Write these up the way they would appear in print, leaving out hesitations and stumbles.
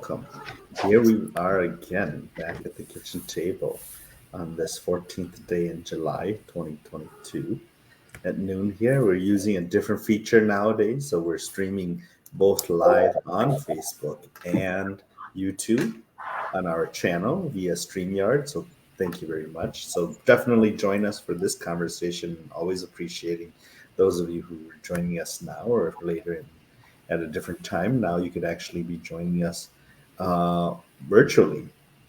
welcome. Here we are again, back at the kitchen table on this 14th day in July 2022 at noon here. We're using a different feature nowadays, so we're streaming both live on Facebook and YouTube on our channel via StreamYard. So thank you very much. So definitely join us for this conversation. Always appreciating those of you who are joining us now or later at a different time. Now you could actually be joining us uh, virtually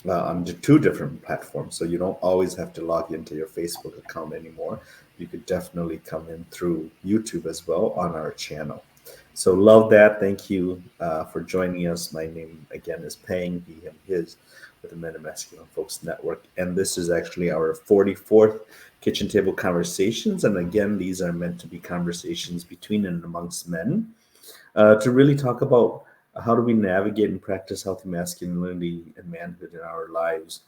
on the two different platforms. So you don't always have to log into your Facebook account anymore. You could definitely come in through YouTube as well on our channel. So love that. Thank you for joining us. My name again is Pang, he, him, his, with the Men and Masculine Folks Network. And this is actually our 44th Kitchen Table Conversations. And again, these are meant to be conversations between and amongst men to really talk about how do we navigate and practice healthy masculinity and manhood in our lives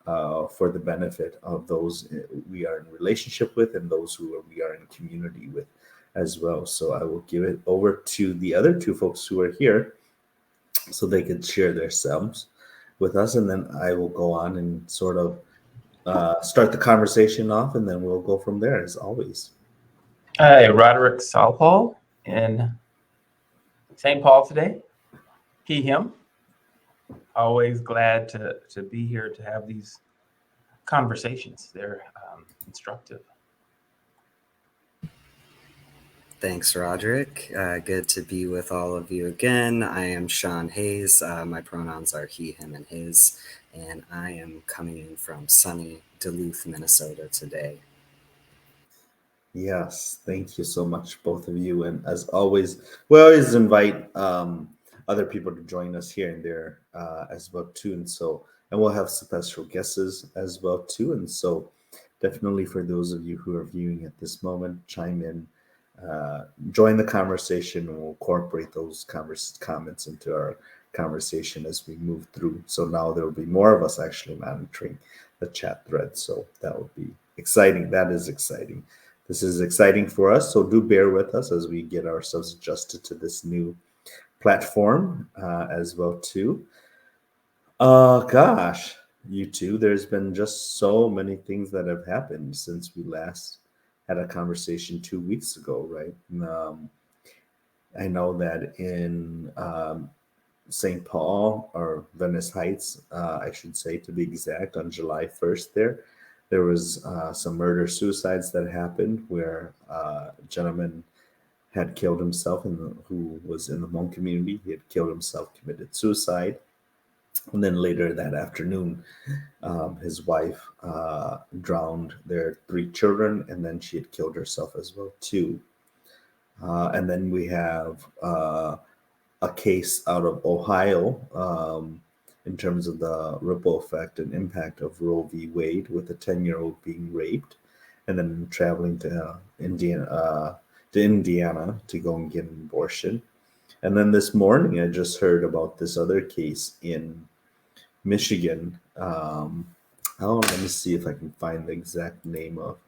for the benefit of those we are in relationship with and those who we are in community with as well. So I will give it over to the other two folks who are here so they can share their selves with us, and then I will go on and sort of start the conversation off, and then we'll go from there as always. Hi, Roderick Southall in St. Paul today. He, him. Always glad to be here to have these conversations. They're instructive. Thanks, Roderick. Good to be with all of you again. I am Sean Hayes. My pronouns are he, him, and his, and I am coming in from sunny Duluth, Minnesota today. Yes, thank you so much, both of you. And as always, we always invite other people to join us here and there as well too. And we'll have special guests as well too. And so, definitely for those of you who are viewing at this moment, chime in, join the conversation, and we'll incorporate those comments into our conversation as we move through. So now there will be more of us actually monitoring the chat thread. So that will be exciting. That is exciting. This is exciting for us, so do bear with us as we get ourselves adjusted to this new platform as well too. Gosh, you two, there's been just so many things that have happened since we last had a conversation 2 weeks ago, right? I know that in St. Paul or Vadnais Heights, I should say to be exact, on July 1st there was some murder suicides that happened where a gentleman had killed himself who was in the Hmong community. He had killed himself, committed suicide. And then later that afternoon, his wife drowned their 3 children, and then she had killed herself as well too. And then we have a case out of Ohio in terms of the ripple effect and impact of Roe v. Wade, with a 10-year-old being raped and then traveling to Indiana to go and get an abortion. And then this morning, I just heard about this other case in Michigan. Let me see if I can find the exact name of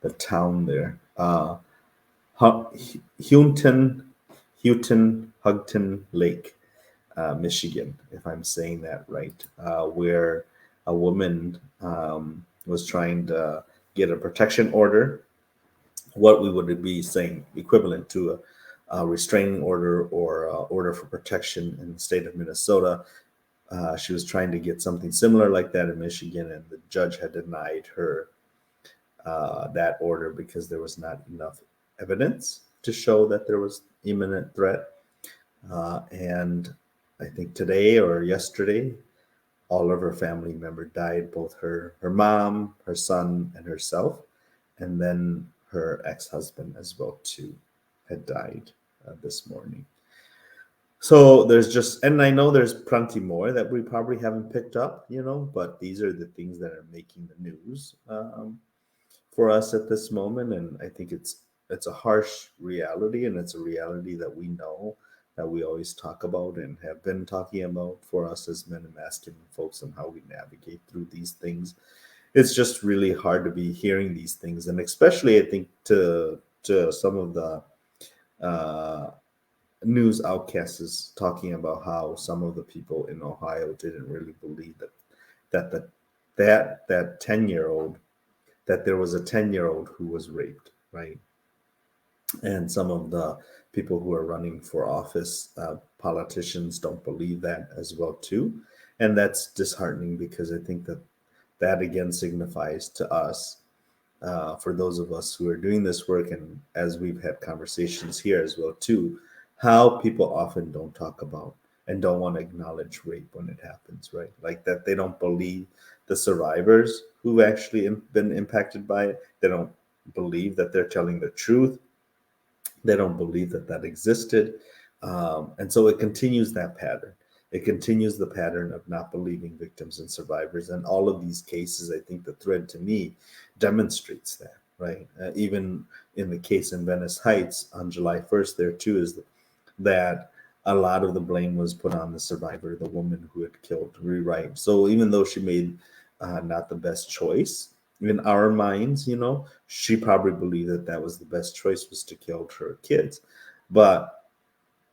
the town there. Houghton Lake, Michigan, if I'm saying that right, where a woman was trying to get a protection order, what we would be saying equivalent to a restraining order or order for protection in the state of Minnesota. She was trying to get something similar like that in Michigan, and the judge had denied her that order because there was not enough evidence to show that there was imminent threat. And I think today or yesterday, all of her family members died, both her mom, her son, and herself. And then her ex-husband as well too had died this morning. So there's just, and I know there's plenty more that we probably haven't picked up, but these are the things that are making the news for us at this moment. And I think it's a harsh reality, and it's a reality that we know, that we always talk about and have been talking about for us as men and masculine folks, and how we navigate through these things. It's just really hard to be hearing these things, and especially I think to some of the news outcasts talking about how some of the people in Ohio didn't really believe that 10-year-old, that there was a 10-year-old who was raped, right? And some of the people who are running for office, politicians, don't believe that as well too. And that's disheartening, because I think that again signifies to us, for those of us who are doing this work, and as we've had conversations here as well too, how people often don't talk about and don't want to acknowledge rape when it happens, right? Like that they don't believe the survivors who've actually been impacted by it. They don't believe that they're telling the truth. They don't believe that existed. And so it continues that pattern. It continues the pattern of not believing victims and survivors. And all of these cases, I think the thread to me demonstrates that, right? Even in the case in Venice Heights on July 1st, there too is that a lot of the blame was put on the survivor, the woman who had killed Rewrite. So even though she made not the best choice in our minds, she probably believed that was the best choice, was to kill her kids. But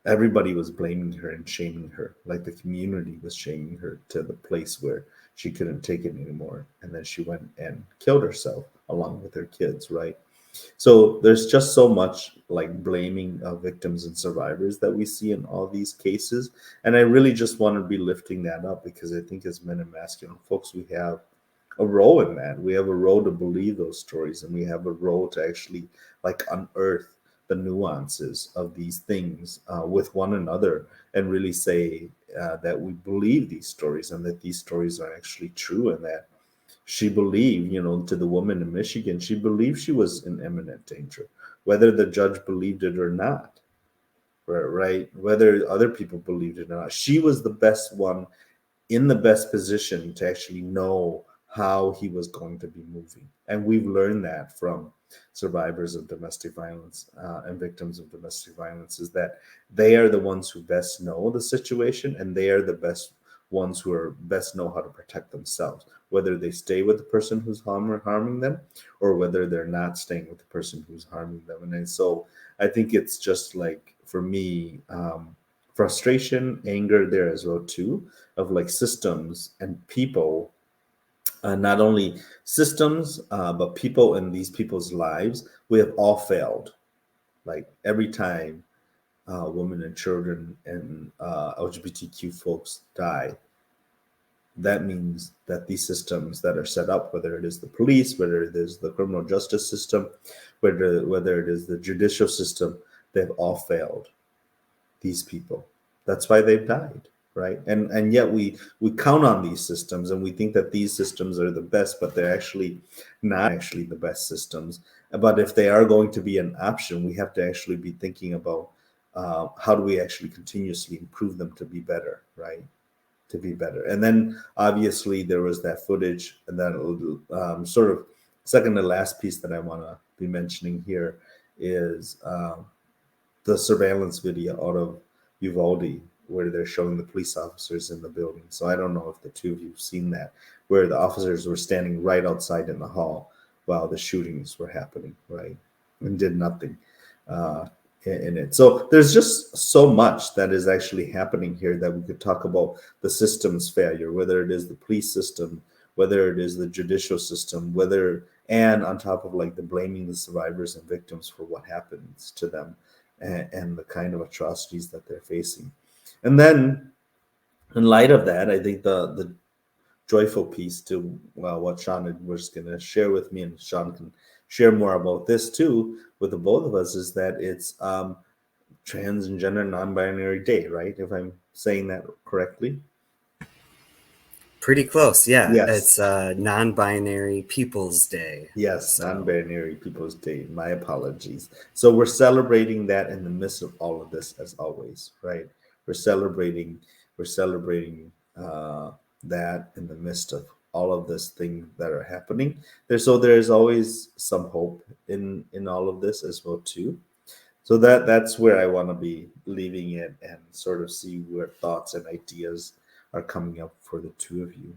everybody was blaming her and shaming her. Like the community was shaming her to the place where she couldn't take it anymore. And then she went and killed herself along with her kids, right? So there's just so much like blaming of victims and survivors that we see in all these cases. And I really just want to be lifting that up, because I think as men and masculine folks, we have a role in that. We have a role to believe those stories, and we have a role to actually like unearth the nuances of these things with one another, and really say that we believe these stories, and that these stories are actually true, and that she believed, to the woman in Michigan, she believed she was in imminent danger, whether the judge believed it or not, right? Whether other people believed it or not. She was the best one in the best position to actually know how he was going to be moving. And we've learned that from survivors of domestic violence and victims of domestic violence, is that they are the ones who best know the situation, and they are the best ones who are best know how to protect themselves, whether they stay with the person who's harming them, or whether they're not staying with the person who's harming them. And so I think it's just like, for me, frustration, anger there as well too, of like systems and people, not only systems, but people in these people's lives. We have all failed. Like every time women and children and LGBTQ folks die, that means that these systems that are set up, whether it is the police, whether it is the criminal justice system, whether it is the judicial system, they've all failed these people. That's why they've died, right? And yet we count on these systems, and we think that these systems are the best, but they're actually not actually the best systems. But if they are going to be an option, we have to actually be thinking about how do we actually continuously improve them to be better, right? To be better. And then obviously there was that footage, and then sort of second to last piece that I want to be mentioning here is the surveillance video out of Uvalde, where they're showing the police officers in the building. So I don't know if the two of you have seen that, where the officers were standing right outside in the hall while the shootings were happening, right? And did nothing in it. So there's just so much that is actually happening here that we could talk about the system's failure, whether it is the police system, whether it is the judicial system, and on top of like the blaming the survivors and victims for what happens to them, and the kind of atrocities that they're facing. And then in light of that, I think the joyful piece to what Sean was going to share with me, and Sean can share more about this too with the both of us, is that it's trans and gender non-binary day, right? If I'm saying that correctly. Pretty close, yeah. Yes. It's non-binary People's Day. Yes, So. non-binary People's Day. My apologies. So we're celebrating that in the midst of all of this, as always, right? We're celebrating that in the midst of all of this thing that are happening. There's always some hope in all of this as well too. So that's where I want to be leaving it, and sort of see where thoughts and ideas are coming up for the two of you.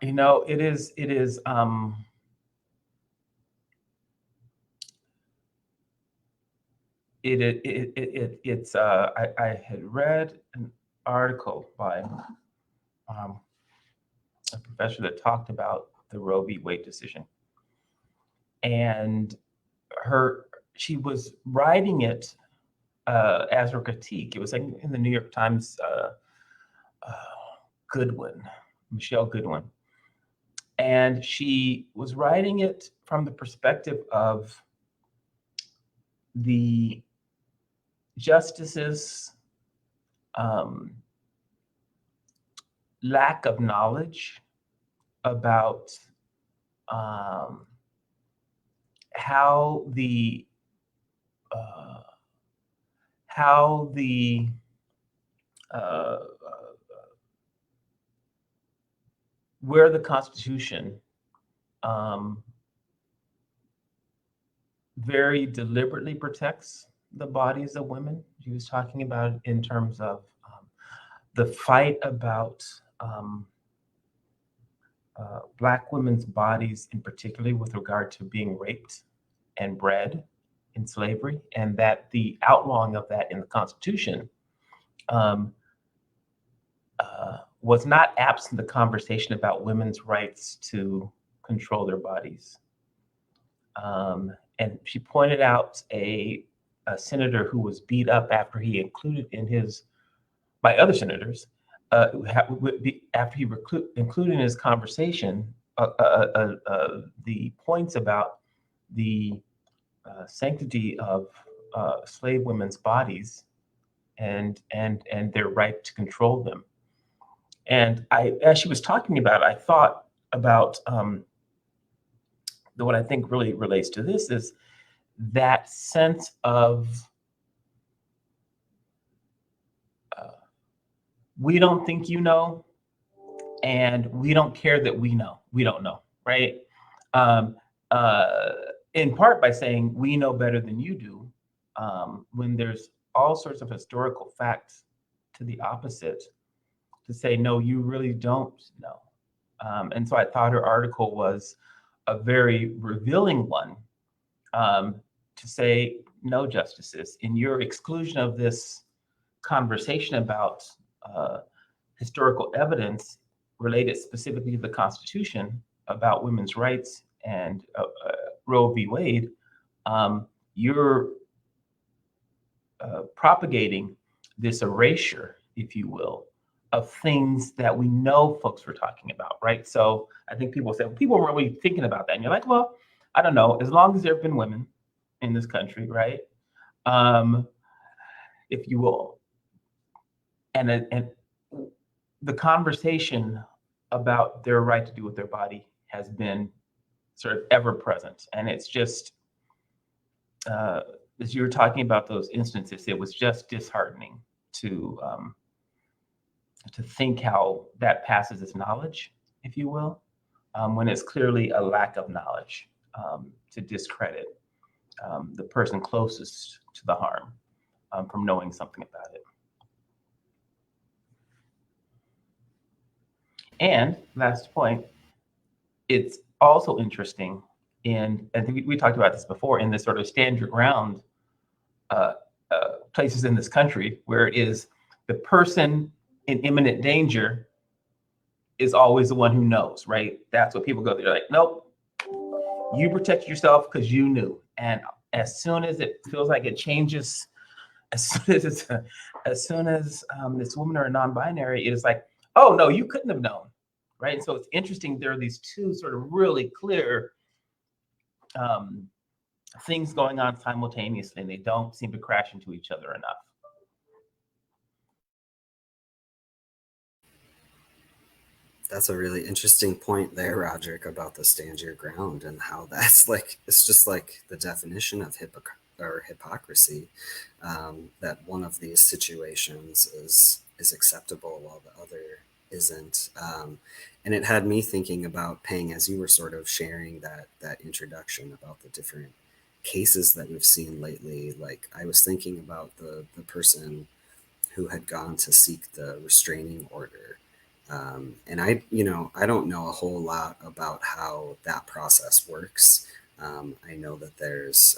You know, it is it's I had read an article by a professor that talked about the Roe v. Wade decision, and she was writing it as her critique. It was like in the New York Times. Goodwin, Michelle Goodwin, and she was writing it from the perspective of the justices' lack of knowledge about how the where the Constitution very deliberately protects the bodies of women. She was talking about it in terms of the fight about Black women's bodies, in particular with regard to being raped and bred in slavery, and that the outlawing of that in the Constitution was not absent the conversation about women's rights to control their bodies. And she pointed out a senator who was beat up after he included in his, by other senators, after he included in his conversation the points about the sanctity of slave women's bodies and their right to control them. And as she was talking about it, I thought about what I think really relates to this is that sense of we don't think you know, and we don't care that we know. We don't know, right? In part by saying we know better than you do, when there's all sorts of historical facts to the opposite, to say, no, you really don't know. And so I thought her article was a very revealing one, to say, no, justices, in your exclusion of this conversation about historical evidence related specifically to the Constitution about women's rights and Roe v. Wade, you're propagating this erasure, if you will, of things that we know folks were talking about, right? So I think people say, well, people weren't really thinking about that. And you're like, well, I don't know, as long as there have been women in this country, right? If you will. And the conversation about their right to do with their body has been sort of ever present. And it's just, as you were talking about those instances, it was just disheartening to think how that passes as knowledge, if you will, when it's clearly a lack of knowledge, to discredit the person closest to the harm from knowing something about it. And last point, it's also interesting, and I think we talked about this before, in this sort of stand your ground places in this country, where it is the person in imminent danger is always the one who knows, right? That's what people go through. They're like, nope, you protect yourself because you knew. And as soon as it feels like it changes, as soon as this woman or a non-binary, it is like, oh no, you couldn't have known, right? And so it's interesting. There are these two sort of really clear things going on simultaneously, and they don't seem to crash into each other enough. That's a really interesting point there, Roderick, about the stand your ground and how that's like, it's just like the definition of hypocrisy, that one of these situations is acceptable while the other isn't. And it had me thinking about Peng, as you were sort of sharing that introduction about the different cases that we've seen lately. Like, I was thinking about the person who had gone to seek the restraining order, And I don't know a whole lot about how that process works. I know that there's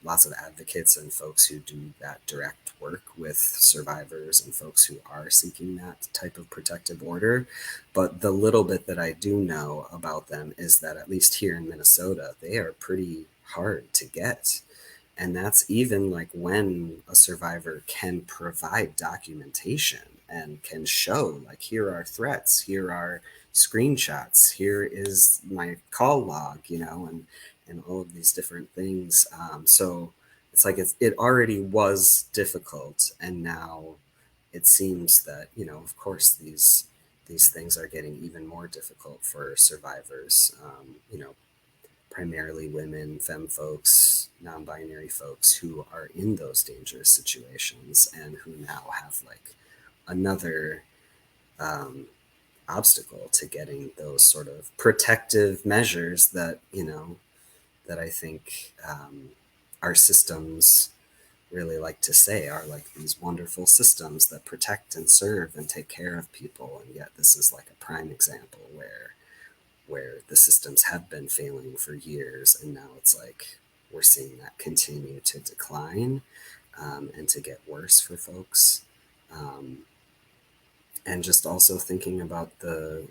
lots of advocates and folks who do that direct work with survivors and folks who are seeking that type of protective order. But the little bit that I do know about them is that at least here in Minnesota, they are pretty hard to get. And that's even like when a survivor can provide documentation and can show, like, here are threats, here are screenshots, here is my call log, and all of these different things. So it's like it already was difficult, and now it seems that, of course, these things are getting even more difficult for survivors. Primarily women, femme folks, non-binary folks who are in those dangerous situations and who now have like another obstacle to getting those sort of protective measures that that I think our systems really like to say are like these wonderful systems that protect and serve and take care of people. And yet this is like a prime example where the systems have been failing for years, and now it's like we're seeing that continue to decline and to get worse for folks. And just also thinking about the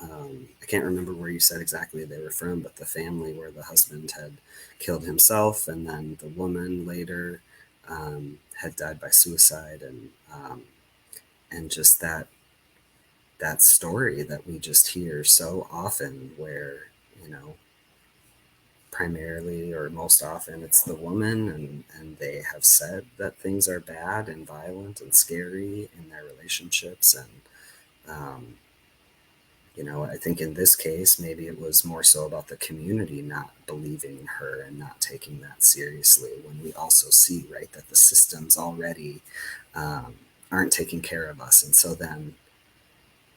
I can't remember where you said exactly they were from, but the family where the husband had killed himself, and then the woman later had died by suicide, and just that story that we just hear so often, where primarily or most often it's the woman, and they have said that things are bad and violent and scary in their relationships. And I think in this case, maybe it was more so about the community not believing in her and not taking that seriously, when we also see, right, that the systems already aren't taking care of us. And so then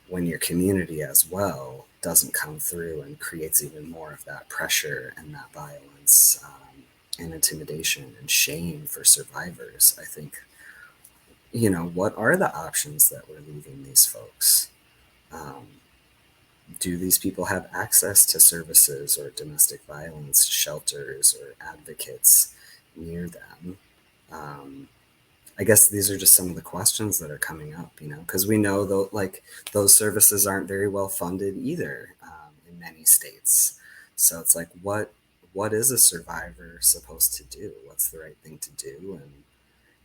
when your community as well doesn't come through and creates even more of that pressure and that violence and intimidation and shame for survivors, I think, what are the options that we're leaving these folks? Do these people have access to services or domestic violence shelters or advocates near them? I guess these are just some of the questions that are coming up, because we know those services aren't very well funded either in many states. So it's like, what is a survivor supposed to do? What's the right thing to do?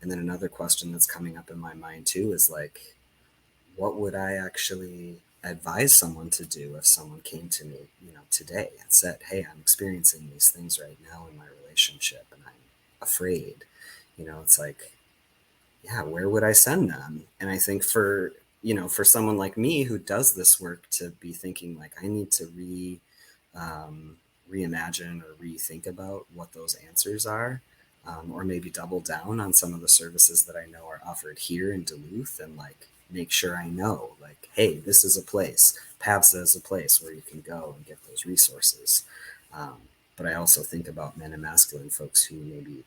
And then another question that's coming up in my mind too is like, what would I actually advise someone to do if someone came to me, today and said, hey, I'm experiencing these things right now in my relationship and I'm afraid? It's like, yeah, where would I send them? And I think for someone like me who does this work to be thinking like, I need to reimagine or rethink about what those answers are, or maybe double down on some of the services that I know are offered here in Duluth, and like make sure I know, like, hey, this is a place, PAVSA is a place where you can go and get those resources. But I also think about men and masculine folks who maybe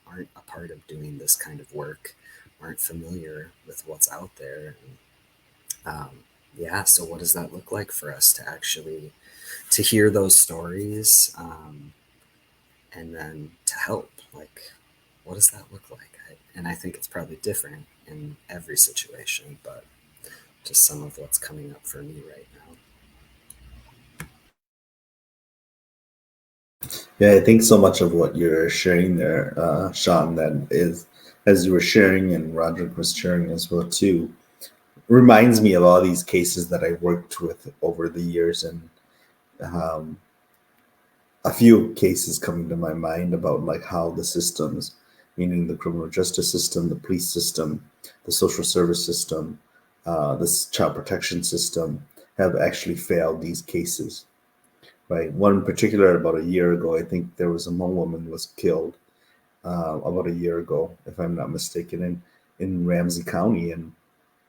aren't a part of doing this kind of work, aren't familiar with what's out there. And, so what does that look like for us to actually to hear those stories, and then to help? Like, what does that look like? And I think it's probably different in every situation, but just some of what's coming up for me right now. Yeah, I think so much of what you're sharing there, Sean, that is, as you were sharing and Roderick was sharing as well too, reminds me of all these cases that I worked with over the years, and a few cases coming to my mind about like how the systems, meaning the criminal justice system, the police system, the social service system, this child protection system, have actually failed these cases. Right. One in particular, about a year ago, I think there was a woman was killed about a year ago, if I'm not mistaken, in Ramsey County, and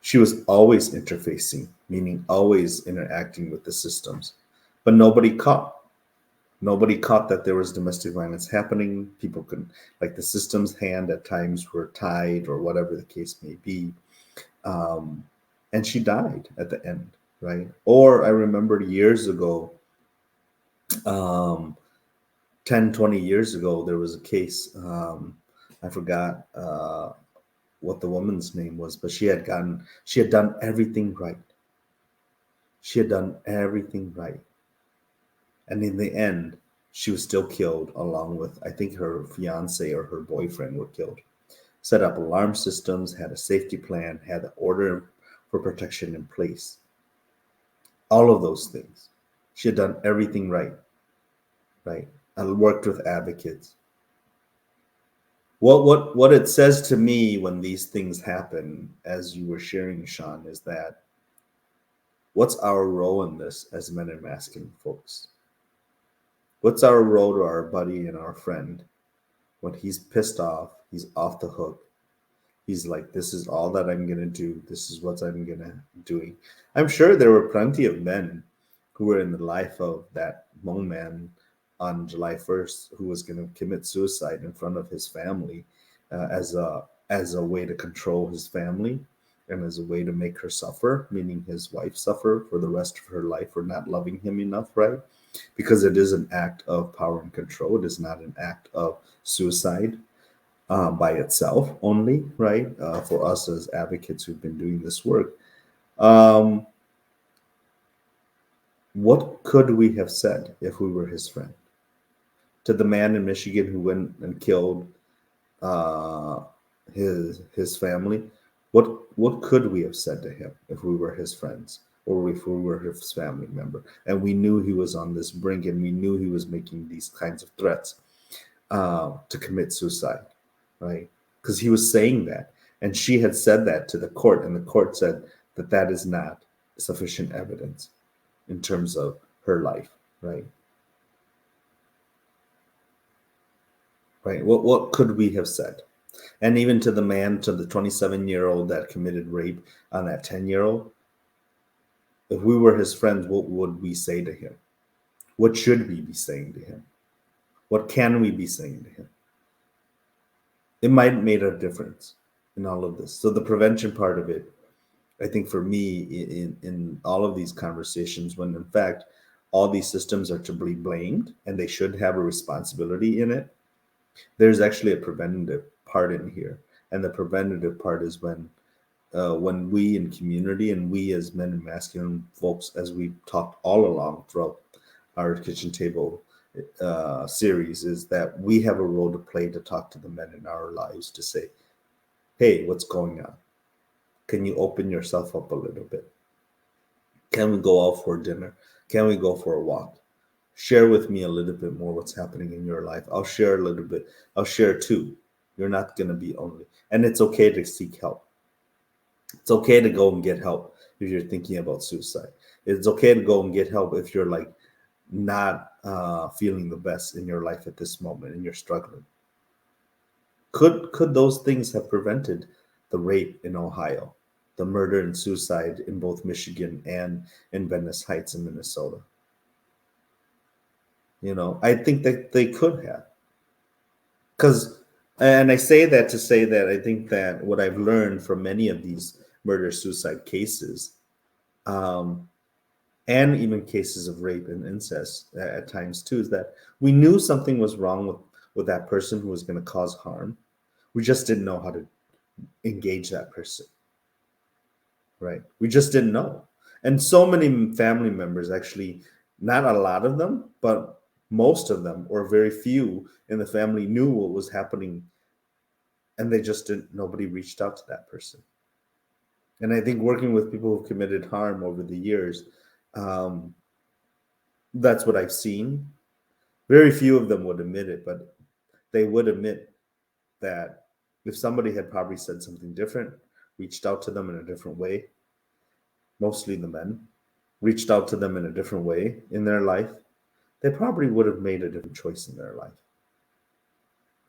she was always interfacing, meaning always interacting with the systems, but nobody caught. Nobody caught that there was domestic violence happening. People couldn't, like, the system's hand at times were tied or whatever the case may be. and she died at the end, right? Or I remember years ago, um, 10, 20 years ago, there was a case. I forgot what the woman's name was, but she had done everything right. She had done everything right. And in the end, she was still killed along with, I think her fiance or her boyfriend were killed. Set up alarm systems, had a safety plan, had the order for protection in place. All of those things. She had done everything right, right? I worked with advocates. What it says to me when these things happen, as you were sharing, Sean, is that what's our role in this as men and masculine folks? What's our role to our buddy and our friend when he's pissed off, he's off the hook, he's like, this is all that I'm gonna do, this is what I'm gonna doing. I'm sure there were plenty of men who were in the life of that Hmong man on July 1st who was gonna commit suicide in front of his family as a way to control his family and as a way to make her suffer, meaning his wife suffer for the rest of her life for not loving him enough, right? Because it is an act of power and control. It is not an act of suicide by itself only, right? For us as advocates who've been doing this work. What could we have said if we were his friend? To the man in Michigan who went and killed his family, what could we have said to him if we were his friends or if we were his family member and we knew he was on this brink and we knew he was making these kinds of threats to commit suicide, right? Because he was saying that, and she had said that to the court, and the court said that that is not sufficient evidence in terms of her life, right? Right. What could we have said? And even to the man, to the 27-year-old that committed rape on that 10-year-old, if we were his friends, what would we say to him? What should we be saying to him? What can we be saying to him? It might have made a difference in all of this. So the prevention part of it, I think for me, in all of these conversations, when in fact all these systems are to be blamed and they should have a responsibility in it, there's actually a preventative part in here. And the preventative part is when we in community and we as men and masculine folks, as we've talked all along throughout our kitchen table series, is that we have a role to play to talk to the men in our lives to say, hey, what's going on? Can you open yourself up a little bit? Can we go out for dinner? Can we go for a walk? Share with me a little bit more what's happening in your life. I'll share a little bit. I'll share too. You're not going to be only. And it's okay to seek help. It's okay to go and get help if you're thinking about suicide. It's okay to go and get help if you're like not feeling the best in your life at this moment and you're struggling. Could those things have prevented the rape in Ohio, the murder and suicide in both Michigan and in Vadnais Heights in Minnesota? You know, I think that they could have. And I say that to say that I think that what I've learned from many of these murder-suicide cases, and even cases of rape and incest at times too, is that we knew something was wrong with that person who was going to cause harm. We just didn't know how to engage that person, right? We just didn't know. And so many family members, actually, not a lot of them, but most of them, or very few in the family, knew what was happening, and they just didn't. Nobody reached out to that person. And I think working with people who committed harm over the years, that's what I've seen. Very few of them would admit it, but they would admit that if somebody had probably said something different, reached out to them in a different way, mostly the men, reached out to them in a different way in their life, they probably would have made a different choice in their life.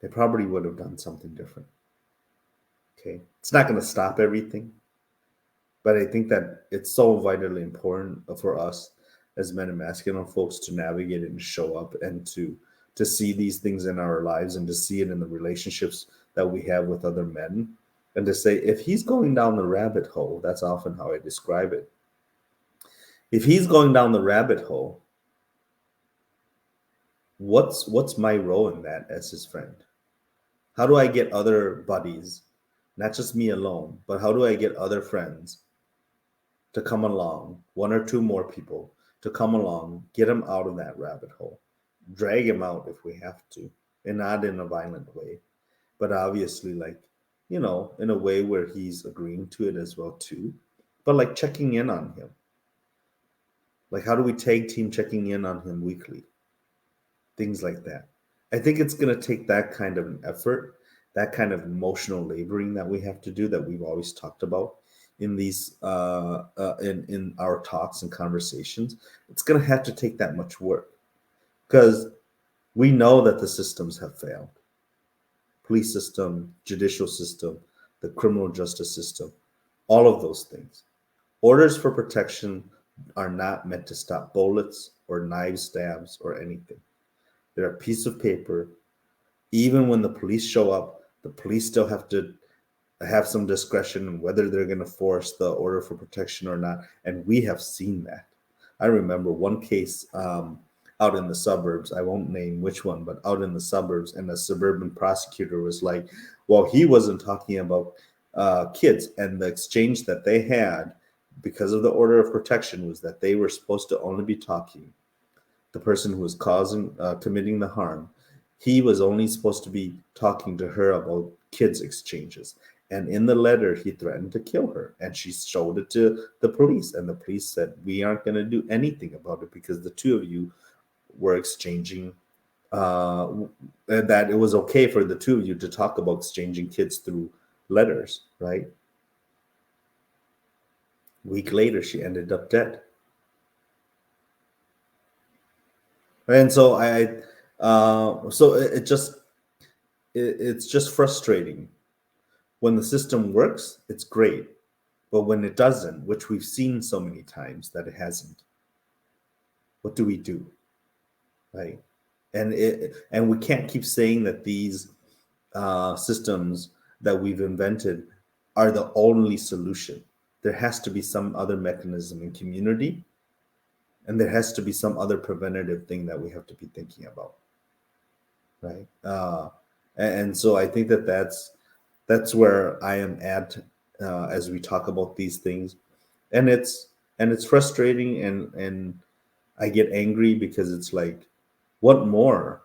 They probably would have done something different. Okay. It's not going to stop everything, but I think that it's so vitally important for us as men and masculine folks to navigate and show up and to see these things in our lives and to see it in the relationships that we have with other men, And to say, if he's going down the rabbit hole, that's often how I describe it. If he's going down the rabbit hole, what's my role in that as his friend? How do I get other buddies, not just me alone, but how do I get other friends to come along, one or two more people to come along, get him out of that rabbit hole, drag him out if we have to, and not in a violent way, but obviously like, in a way where he's agreeing to it as well too, but like checking in on him. Like, how do we tag team checking in on him weekly? Things like that. I think it's going to take that kind of an effort, that kind of emotional laboring that we have to do, that we've always talked about in these in our talks and conversations. It's going to have to take that much work, because we know that the systems have failed. Police system, judicial system, the criminal justice system, all of those things. Orders for protection are not meant to stop bullets or knife stabs or anything. They're a piece of paper. Even when the police show up, the police still have to have some discretion on whether they're going to force the order for protection or not. And we have seen that. I remember one case out in the suburbs. I won't name which one, but out in the suburbs, and a suburban prosecutor was like, well, he wasn't talking about kids. And the exchange that they had because of the order of protection was that they were supposed to only be talking, the person who was committing the harm, he was only supposed to be talking to her about kids exchanges. And in the letter, he threatened to kill her. And she showed it to the police. And the police said, we aren't going to do anything about it because the two of you were exchanging, that it was okay for the two of you to talk about exchanging kids through letters, right? A week later, she ended up dead. And so it's just frustrating. When the system works, it's great. But when it doesn't, which we've seen so many times that it hasn't, what do we do? Right? And we can't keep saying that these systems that we've invented are the only solution. There has to be some other mechanism in community, and there has to be some other preventative thing that we have to be thinking about, right? And so I think that that's where I am at as we talk about these things, and it's frustrating, and I get angry because it's like, what more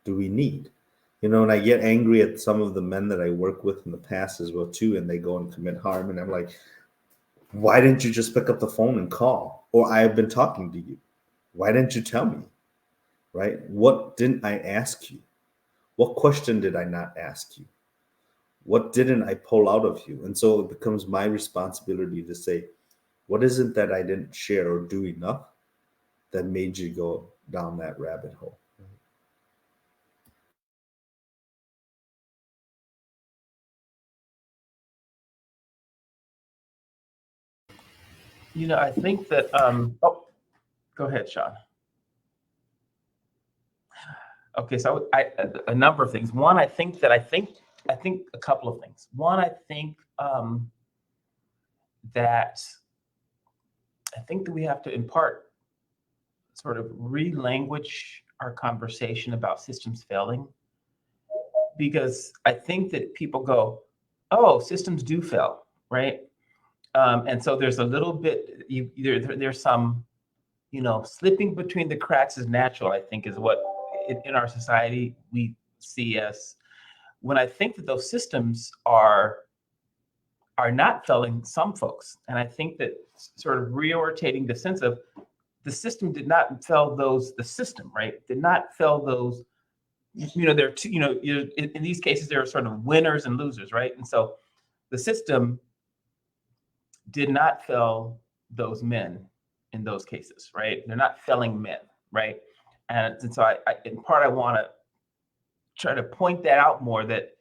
do we need? And I get angry at some of the men that I work with in the past as well too, and they go and commit harm, and I'm like, why didn't you just pick up the phone and call? Or I have been talking to you. Why didn't you tell me? Right? What didn't I ask you? What question did I not ask you? What didn't I pull out of you? And so it becomes my responsibility to say, what is it that I didn't share or do enough that made you go down that rabbit hole? I think that, go ahead, Sean. Okay, so a number of things. One, I think a couple of things. One, I think that we have to, in part, sort of re-language our conversation about systems failing, because I think that people go, oh, systems do fail, right? And so there's a little bit, there's some, slipping between the cracks is natural, I think, is what in our society we see as, when I think that those systems are not failing some folks. And I think that sort of reorientating the sense of the system did not fail those, the system, right, did not fail those, there are two, in these cases, there are sort of winners and losers, right? And so the system did not fail those men in those cases, right? They're not failing men, right? And so I in part, I want to try to point that out more, that,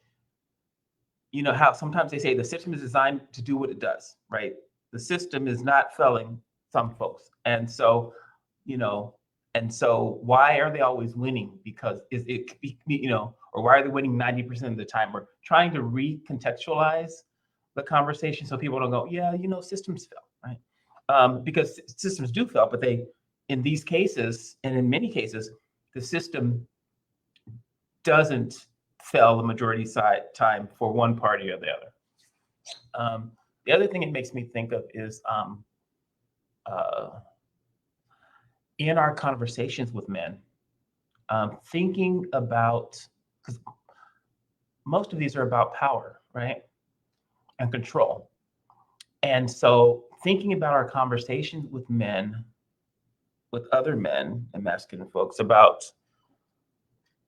how sometimes they say the system is designed to do what it does, right? The system is not failing some folks. And so, why are they always winning? Because or why are they winning 90% of the time? We're trying to recontextualize the conversation so people don't go, yeah, systems fail, right? Because systems do fail, but in these cases, and in many cases, the system doesn't fail the majority time for one party or the other. The other thing it makes me think of is in our conversations with men, thinking about, because most of these are about power, right? And control. And so thinking about our conversations with men, with other men and masculine folks, about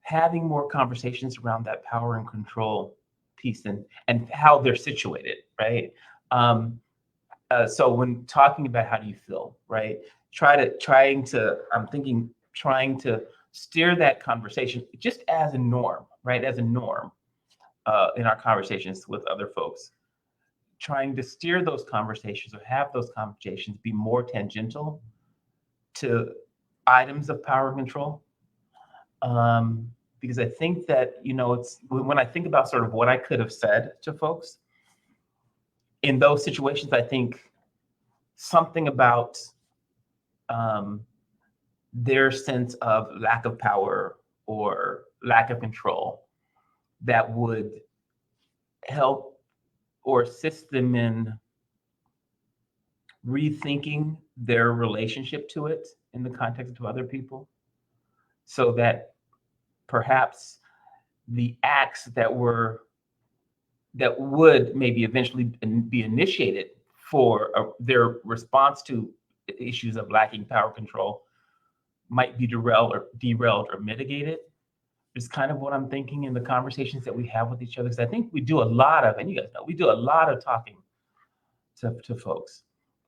having more conversations around that power and control piece and how they're situated, right? So when talking about how do you feel, right? Trying to steer that conversation just as a norm, right? As a norm in our conversations with other folks, trying to steer those conversations or have those conversations be more tangential to items of power and control. Because I think that, it's when I think about sort of what I could have said to folks in those situations, I think something about their sense of lack of power or lack of control that would help or assist them in rethinking their relationship to it in the context of other people, so that perhaps the acts that would maybe eventually be initiated for their response to issues of lacking power control might be derailed or mitigated. Is kind of what I'm thinking in the conversations that we have with each other. Because I think we do a lot of, and you guys know, we do a lot of talking to folks.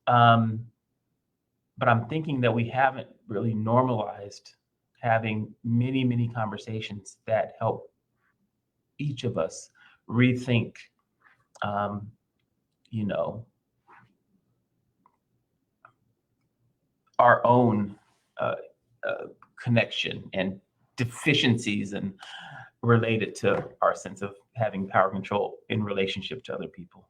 But I'm thinking that we haven't really normalized having many, many conversations that help each of us rethink, our own connection and deficiencies and related to our sense of having power control in relationship to other people.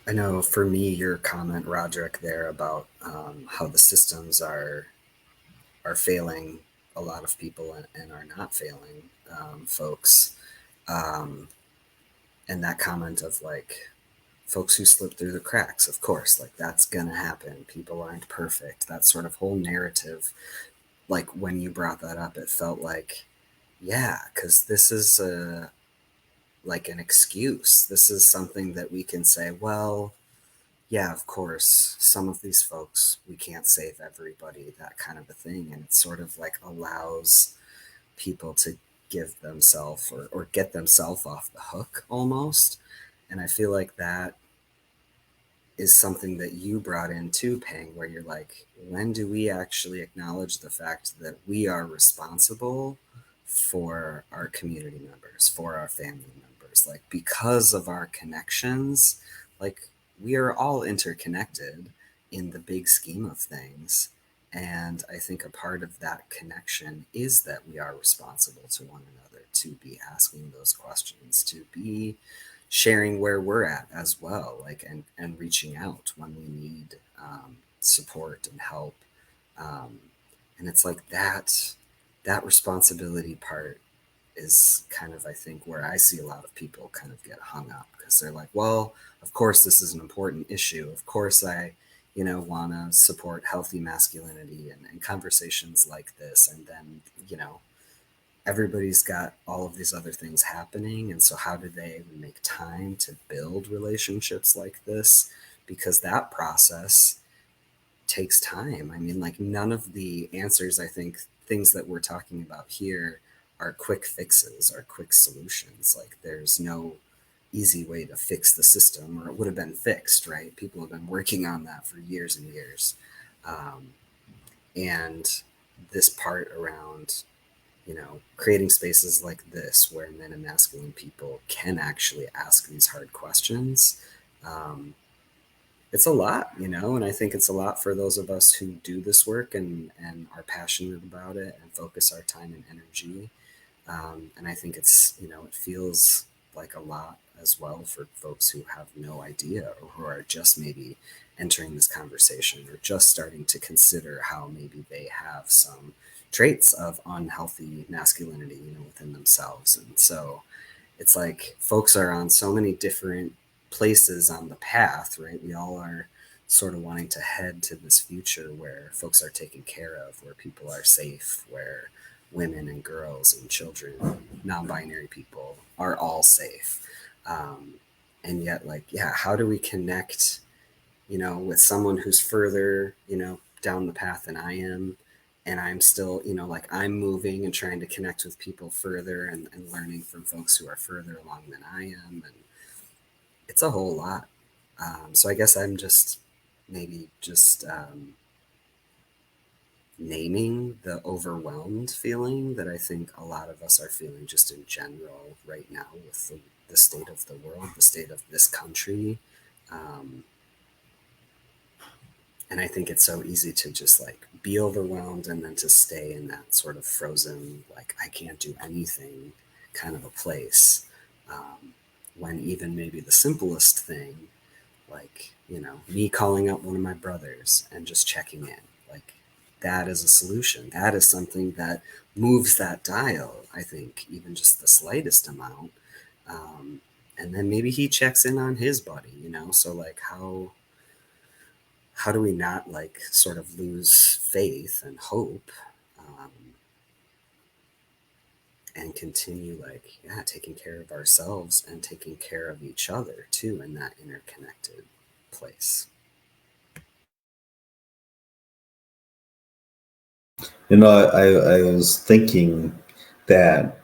I know for me, your comment, Roderick, there about how the systems are failing a lot of people and are not failing folks, and that comment of like folks who slip through the cracks, of course, like that's gonna happen. People aren't perfect. That sort of whole narrative, like when you brought that up, it felt like, yeah, because this is like an excuse. This is something that we can say, well, yeah, of course, some of these folks, we can't save everybody, that kind of a thing. And it sort of like allows people to give themselves or get themselves off the hook almost. And I feel like that is something that you brought in too, Pang, where you're like, when do we actually acknowledge the fact that we are responsible for our community members, for our family members? Like, because of our connections, like, we are all interconnected in the big scheme of things. And I think a part of that connection is that we are responsible to one another, to be asking those questions, to be sharing where we're at as well, like and reaching out when we need support and help. And it's like that responsibility part is kind of, I think, where I see a lot of people kind of get hung up, because they're like, well, of course this is an important issue, of course I want to support healthy masculinity and conversations like this, and then everybody's got all of these other things happening. And so how do they make time to build relationships like this? Because that process takes time. I mean, like, none of the answers, I think, things that we're talking about here are quick fixes, are quick solutions. Like, there's no easy way to fix the system, or it would have been fixed, right? People have been working on that for years and years. And this part around creating spaces like this where men and masculine people can actually ask these hard questions, it's a lot, you know, and I think it's a lot for those of us who do this work and are passionate about it and focus our time and energy. And I think it's, you know, it feels like a lot as well for folks who have no idea or who are just maybe entering this conversation or just starting to consider how maybe they have some traits of unhealthy masculinity, you know, within themselves. And so it's like folks are on so many different places on the path, right? We all are sort of wanting to head to this future where folks are taken care of, where people are safe, where women and girls and children, non-binary people are all safe. And yet, like, yeah, how do we connect, you know, with someone who's further, you know, down the path than I am? And I'm still, you know, like I'm moving and trying to connect with people further and learning from folks who are further along than I am. And it's a whole lot. So I guess I'm just maybe just naming the overwhelmed feeling that I think a lot of us are feeling just in general right now with the state of the world, the state of this country. Um, and I think it's so easy to just like be overwhelmed and then to stay in that sort of frozen, like I can't do anything kind of a place. When even maybe the simplest thing, like, you know, me calling out one of my brothers and just checking in, like that is a solution. That is something that moves that dial, I think, even just the slightest amount. Um, and then maybe he checks in on his buddy, you know? So like how do we not like sort of lose faith and hope, um, and continue like, yeah, taking care of ourselves and taking care of each other too in that interconnected place. You know, I was thinking that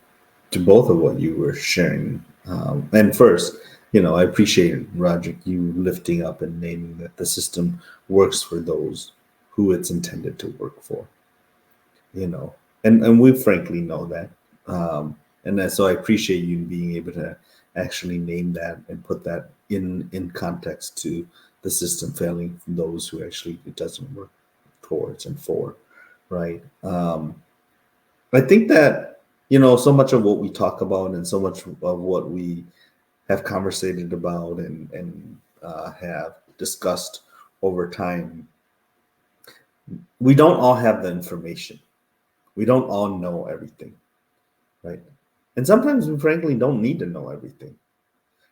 to both of what you were sharing. And first, you know, I appreciate, Roderick, you lifting up and naming that the system works for those who it's intended to work for, you know, and we frankly know that. So I appreciate you being able to actually name that and put that in context to the system failing for those who actually it doesn't work towards and for, right? I think that, you know, so much of what we talk about and so much of what we have conversated about and have discussed over time, we don't all have the information. We don't all know everything, right? And sometimes we frankly don't need to know everything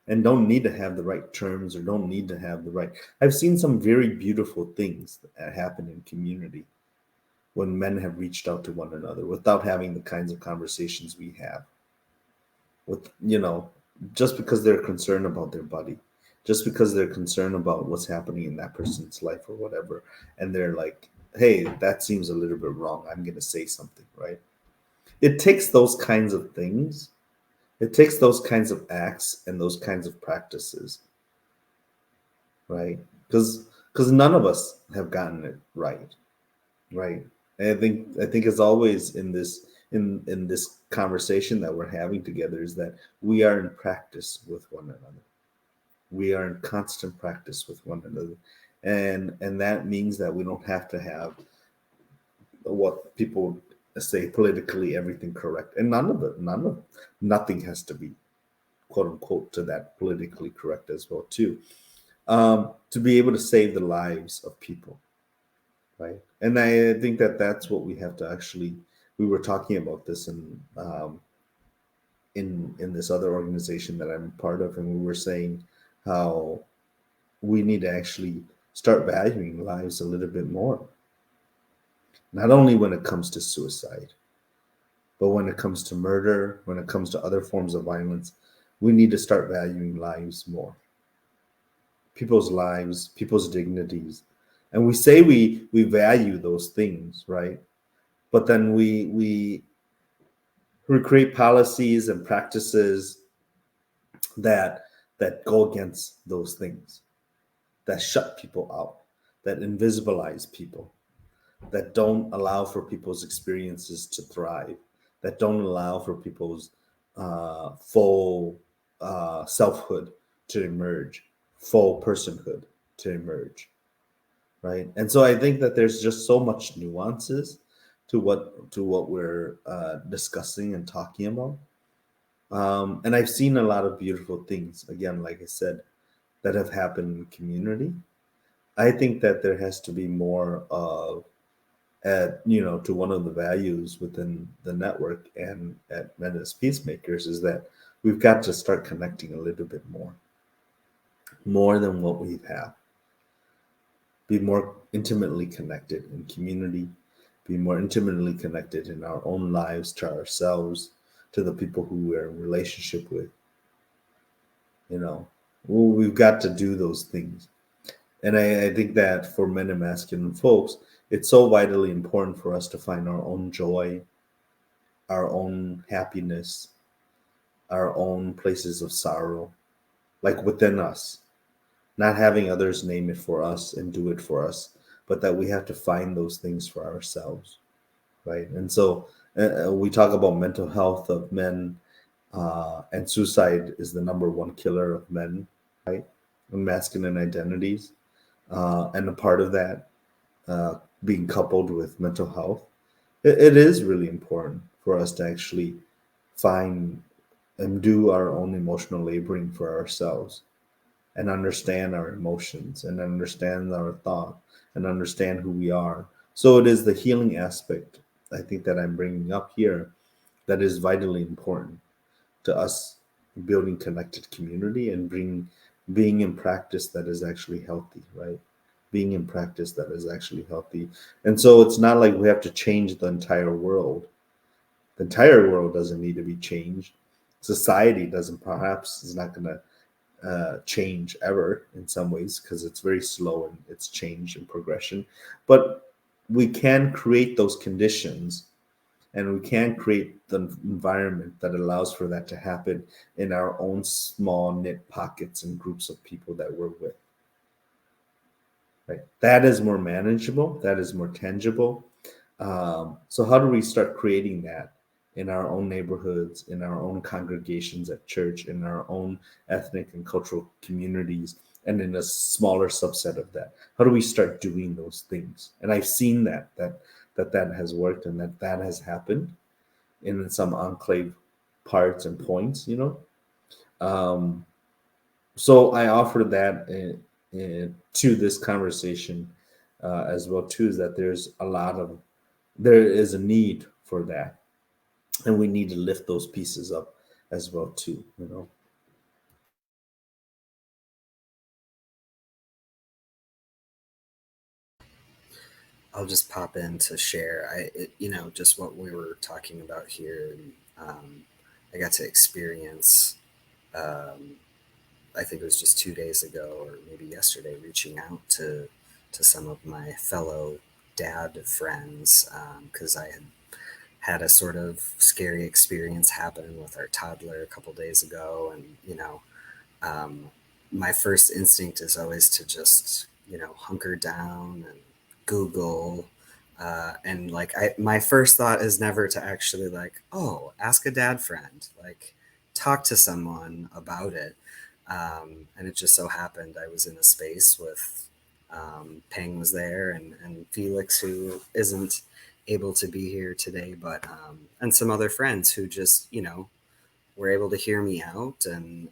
and don't need to have the right terms or don't need to have the right. I've seen some very beautiful things that happen in community when men have reached out to one another without having the kinds of conversations we have with, you know, just because they're concerned about their buddy, just because they're concerned about what's happening in that person's life or whatever, and they're like, hey, that seems a little bit wrong, I'm going to say something, right? It takes those kinds of things, it takes those kinds of acts and those kinds of practices, right? Because none of us have gotten it right, right? And I think it's always in this conversation that we're having together is that we are in practice with one another. We are in constant practice with one another. And that means that we don't have to have what people say politically everything correct. And nothing has to be quote unquote to that politically correct as well too. To be able to save the lives of people, right? And I think that that's what we have to actually. We were talking about this in this other organization that I'm part of, and we were saying how we need to actually start valuing lives a little bit more. Not only when it comes to suicide, but when it comes to murder, when it comes to other forms of violence, we need to start valuing lives more. People's lives, people's dignities. And we say we value those things, right? But then we create policies and practices that that go against those things, that shut people out, that invisibilize people, that don't allow for people's experiences to thrive, that don't allow for people's full selfhood to emerge, full personhood to emerge, right? And so I think that there's just so much nuances to what we're discussing and talking about. And I've seen a lot of beautiful things, again, like I said, that have happened in the community. I think that there has to be more of, to one of the values within the network and at Men as Peacemakers is that we've got to start connecting a little bit more than what we have. Be more intimately connected in community, be more intimately connected in our own lives, to ourselves, to the people who we're in relationship with. We've got to do those things. And I think that for men and masculine folks, it's so vitally important for us to find our own joy, our own happiness, our own places of sorrow, like within us, not having others name it for us and do it for us, but that we have to find those things for ourselves, right? And so we talk about mental health of men, and suicide is the number one killer of men, right? And masculine identities. And a part of that being coupled with mental health, it is really important for us to actually find and do our own emotional laboring for ourselves and understand our emotions and understand our thought and understand who we are. So it is the healing aspect, I think, that I'm bringing up here that is vitally important to us building connected community and being in practice that is actually healthy, right? Being in practice that is actually healthy. And so it's not like we have to change the entire world. The entire world doesn't need to be changed. Society doesn't, perhaps is not going to change ever in some ways because it's very slow in its change and progression. But we can create those conditions and we can create the environment that allows for that to happen in our own small knit pockets and groups of people that we're with. Right? That is more manageable. That is more tangible. So how do we start creating that in our own neighborhoods, in our own congregations at church, in our own ethnic and cultural communities, and in a smaller subset of that? How do we start doing those things? And I've seen that has worked and that has happened in some enclave parts and points, So I offer that to this conversation as well too, is that there is a need for that, and we need to lift those pieces up as well too. I'll just pop in to share. Just what we were talking about here. I got to experience. I think it was just 2 days ago, or maybe yesterday, reaching out to some of my fellow dad friends because I had a sort of scary experience happen with our toddler a couple days ago, and my first instinct is always to just hunker down and Google. And my first thought is never to actually ask a dad friend, talk to someone about it. And it just so happened I was in a space with Peng was there and Felix, who isn't able to be here today, but and some other friends who just were able to hear me out and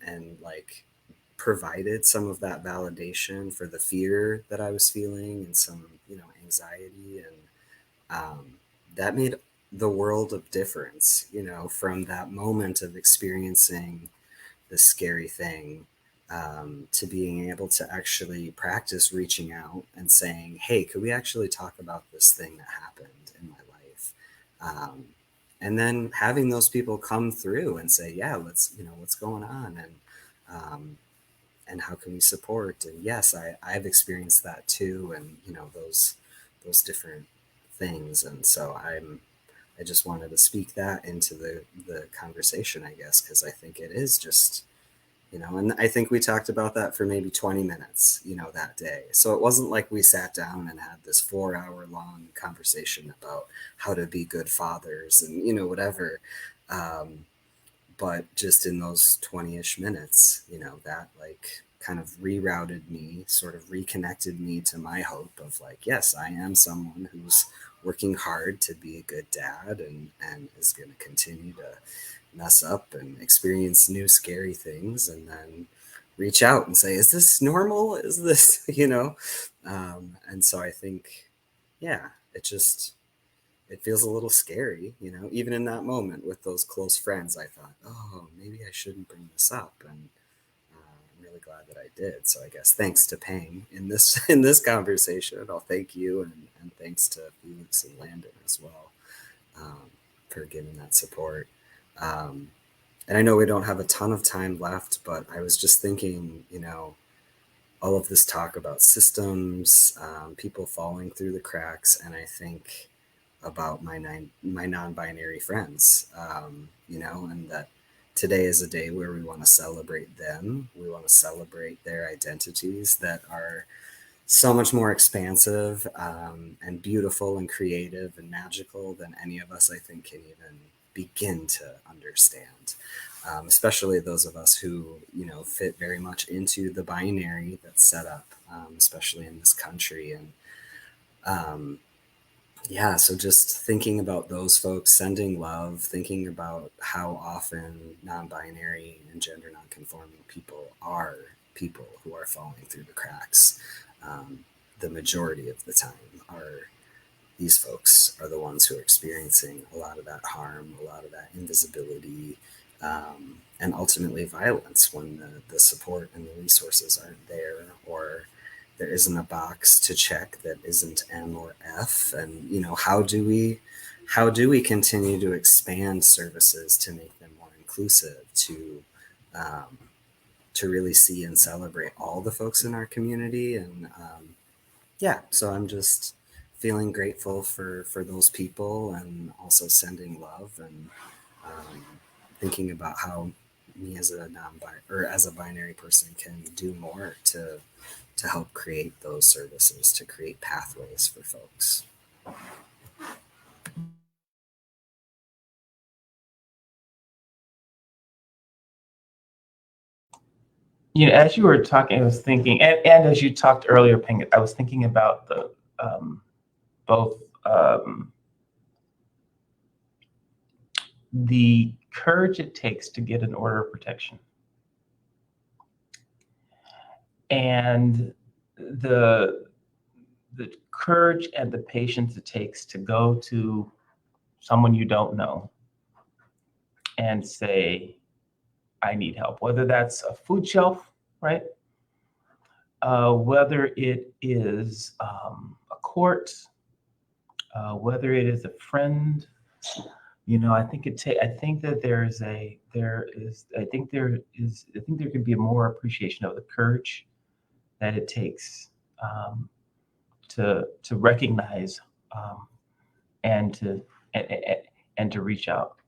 provided some of that validation for the fear that I was feeling and some anxiety, and that made the world of difference. From that moment of experiencing this scary thing to being able to actually practice reaching out and saying, hey, could we actually talk about this thing that happened in my life? And then having those people come through and say, yeah, let's, what's going on, and how can we support? And yes, I've experienced that too. And, those different things. And so I just wanted to speak that into the conversation, I guess, because I think it is just, and I think we talked about that for maybe 20 minutes, that day. So it wasn't like we sat down and had this 4-hour long conversation about how to be good fathers and, whatever. But just in those 20-ish minutes, that kind of rerouted me, sort of reconnected me to my hope of like, yes, I am someone who's working hard to be a good dad and is going to continue to mess up and experience new scary things, and then reach out and say, is this normal? Is this, and so I think, yeah, it feels a little scary, even in that moment with those close friends. I thought, oh, maybe I shouldn't bring this up. And I'm really glad that I did. So I guess thanks to Pang in this conversation. I'll thank you, and thanks to Felix and Landon as well, for giving that support. And I know we don't have a ton of time left, but I was just thinking, all of this talk about systems, people falling through the cracks, and I think about my non-binary friends, and that today is a day where we want to celebrate them. We want to celebrate their identities that are so much more expansive, and beautiful and creative and magical than any of us, I think, can even begin to understand. Especially those of us who, fit very much into the binary that's set up, especially in this country. And so just thinking about those folks, sending love, thinking about how often non-binary and gender non-conforming people are people who are falling through the cracks. The majority of the time these folks are the ones who are experiencing a lot of that harm, a lot of that invisibility, and ultimately violence when the support and the resources aren't there, or there isn't a box to check that isn't M or F. And, how do we continue to expand services to make them more inclusive, to really see and celebrate all the folks in our community? And so I'm just feeling grateful for those people, and also sending love, and thinking about how me as a binary person can do more to help create those services, to create pathways for folks. As you were talking, I was thinking, and as you talked earlier, Ping, I was thinking about the both the courage it takes to get an order of protection, and the courage and the patience it takes to go to someone you don't know and say, I need help, whether that's a food shelf, right? Whether it is a court, whether it is a friend, I think there could be a more appreciation of the courage that it takes to recognize and to reach out.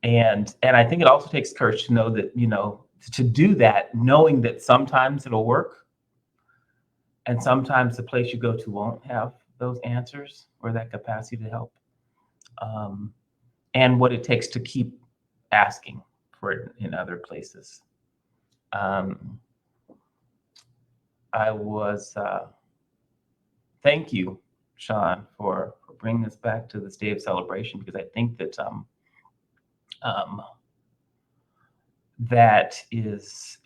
And I think it also takes courage to know that, to do that, knowing that sometimes it'll work, and sometimes the place you go to won't have those answers or that capacity to help, and what it takes to keep asking for it in other places. Thank you, Sean, for bringing us back to this day of celebration, because I think that that is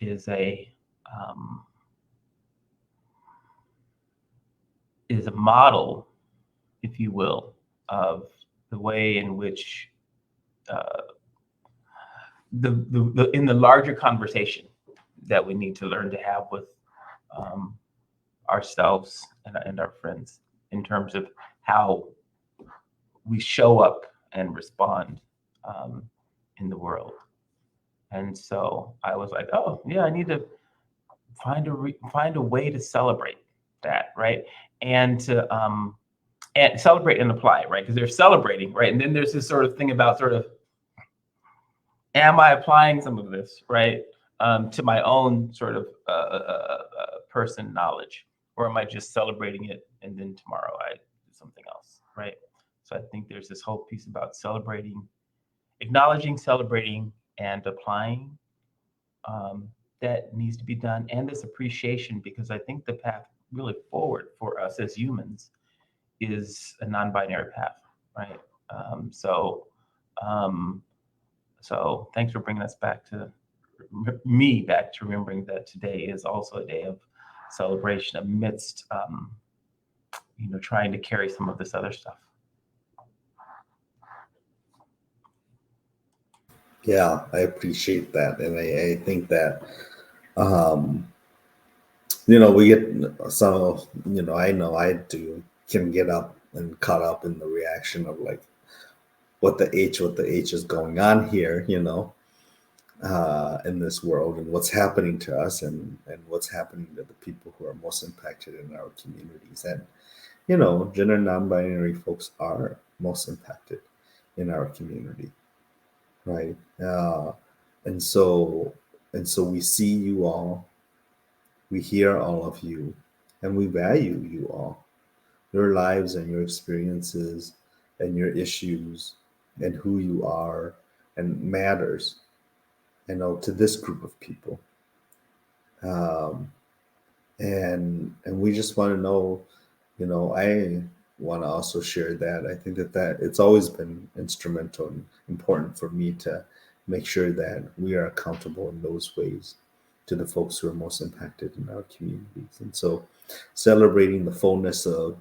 a model, if you will, of the way in which in the larger conversation that we need to learn to have with ourselves and our friends, in terms of how we show up and respond in the world. And so I was like, oh yeah, I need to find a way to celebrate that, right? And to and celebrate and apply, right? Because they're celebrating, right? And then there's this sort of thing about am I applying some of this, right, to my own sort of person knowledge, or am I just celebrating it and then tomorrow I do something else, right? So I think there's this whole piece about celebrating, acknowledging, celebrating, and applying. that needs to be done, and this appreciation, because I think the path really forward for us as humans is a non-binary path, right? Um, so thanks for bringing us back to remembering that today is also a day of celebration amidst, trying to carry some of this other stuff. Yeah, I appreciate that. And I think that, we get some, I know I do, can get up and caught up in the reaction of like what the H is going on here, in this world, and what's happening to us, and what's happening to the people who are most impacted in our communities. And, gender non-binary folks are most impacted in our community, right? And so we see you all, we hear all of you, and we value you all, your lives and your experiences and your issues and who you are, and matters, to this group of people. And we just want to know, I want to also share that I think that it's always been instrumental and important for me to make sure that we are accountable in those ways to the folks who are most impacted in our communities. And so celebrating the fullness of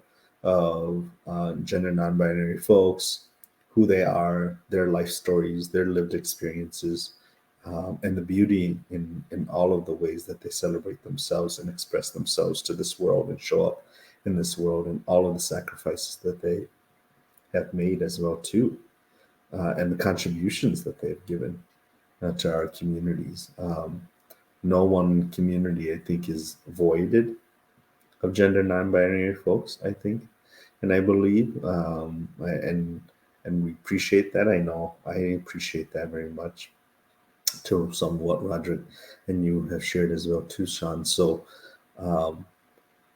gender non-binary folks, who they are, their life stories, their lived experiences, and the beauty in all of the ways that they celebrate themselves and express themselves to this world and show up in this world, and all of the sacrifices that they have made as well too, and the contributions that they've given to our communities. No one community, I think, is voided of gender non-binary folks, I think, and I believe, and we appreciate that. I know I appreciate that very much, to somewhat Roderick and you have shared as well too, Sean. So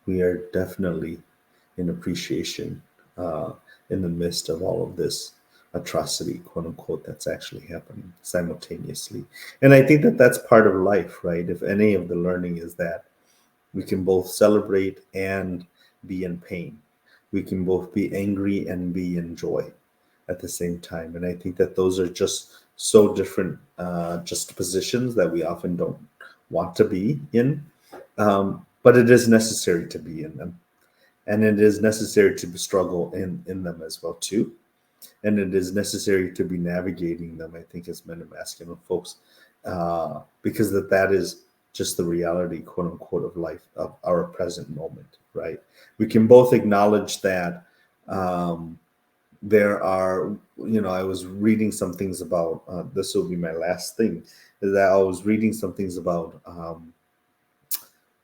we are definitely in appreciation in the midst of all of this atrocity, quote unquote, that's actually happening simultaneously. And I think that that's part of life, right? If any of the learning is that we can both celebrate and be in pain. We can both be angry and be in joy at the same time. And I think that those are just so different juxtapositions that we often don't want to be in. But it is necessary to be in them. And it is necessary to struggle in them as well too. And it is necessary to be navigating them, I think, as men and masculine folks, because that is just the reality, quote unquote, of life, of our present moment, right? We can both acknowledge that there are, I was reading some things about, this will be my last thing, is that I was reading some things about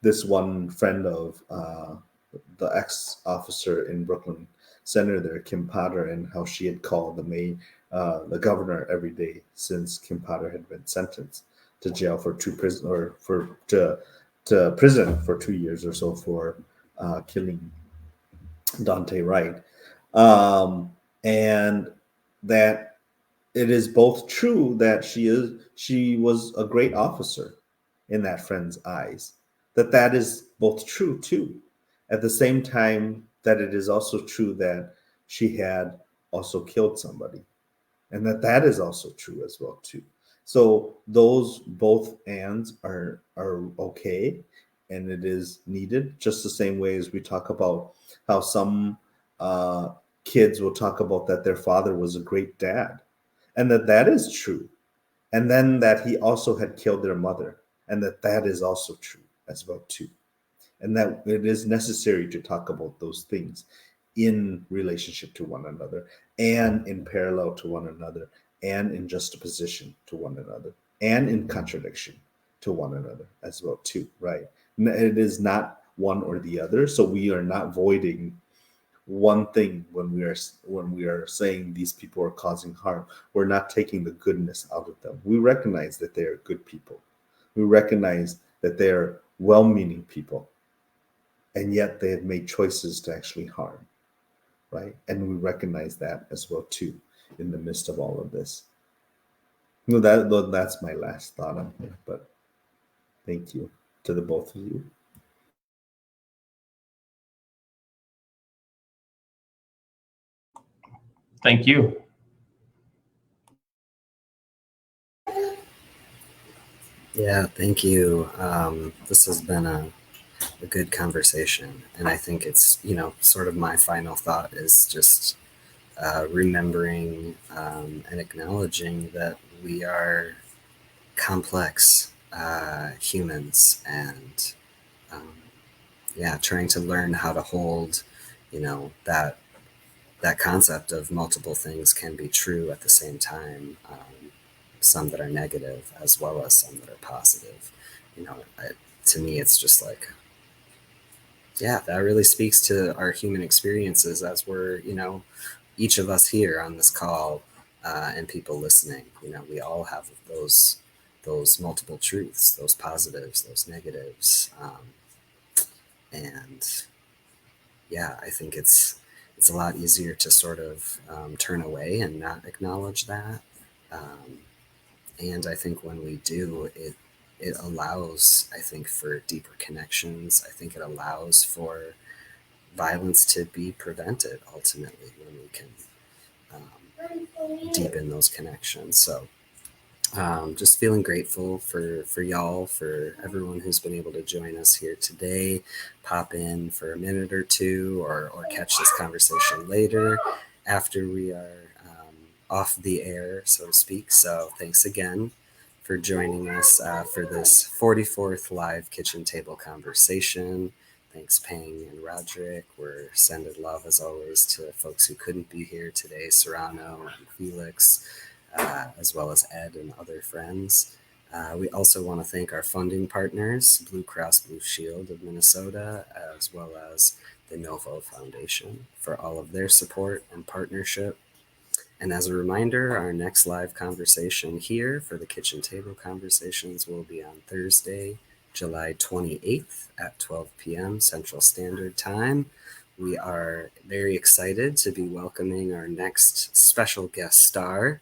this one friend of the ex-officer in Brooklyn Center there, Kim Potter, and how she had called the governor every day since Kim Potter had been sentenced to jail for to prison for 2 years or so for killing Dante Wright, and that it is both true that she was a great officer in that friend's eyes, that is both true too. At the same time, that it is also true that she had also killed somebody, and that is also true as well too. So those both ands are okay, and it is needed, just the same way as we talk about how some kids will talk about that their father was a great dad, and that is true, and then that he also had killed their mother, and that is also true as well too, and that it is necessary to talk about those things in relationship to one another, and in parallel to one another, and in juxtaposition to one another, and in contradiction to one another as well too, right? It is not one or the other, so we are not voiding one thing when we are saying these people are causing harm. We're not taking the goodness out of them. We recognize that they are good people. We recognize that they are well-meaning people, and yet they have made choices to actually harm, right? And we recognize that as well too in the midst of all of this. That's my last thought on here, but Thank you to the both of you. Thank you. Yeah, thank you. This has been a good conversation, and I think it's, sort of my final thought is just remembering and acknowledging that we are complex humans, and trying to learn how to hold, that concept of multiple things can be true at the same time. Some that are negative as well as some that are positive. To me, it's just like, yeah, that really speaks to our human experiences as we're, each of us here on this call and people listening. We all have those multiple truths, those positives, those negatives, and yeah, I think it's a lot easier to sort of turn away and not acknowledge that. And I think when we do, it allows, I think, for deeper connections. I think it allows for violence to be prevented ultimately when we can deepen those connections. So just feeling grateful for y'all, for everyone who's been able to join us here today. Pop in for a minute or two, or catch this conversation later after we are off the air, so to speak. So thanks again for joining us for this 44th live kitchen table conversation. Thanks, Peng and Roderick. We're sending love, as always, to folks who couldn't be here today, Serrano and Felix, as well as Ed and other friends. We also want to thank our funding partners, Blue Cross Blue Shield of Minnesota, as well as the Novo Foundation, for all of their support and partnership. And as a reminder, our next live conversation here for the Kitchen Table Conversations will be on Thursday, July 28th at 12 p.m. Central Standard Time. We are very excited to be welcoming our next special guest star,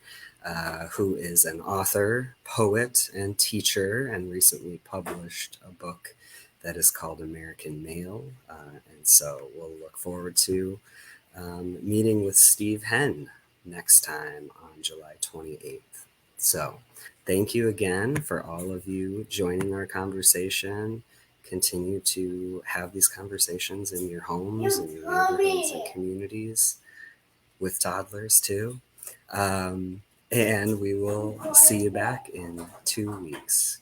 who is an author, poet, and teacher, and recently published a book that is called American Male. And so we'll look forward to meeting with Steve Henn next time on July 28th. So thank you again for all of you joining our conversation. Continue to have these conversations in your homes and your neighborhoods and communities with toddlers too. And we will see you back in 2 weeks.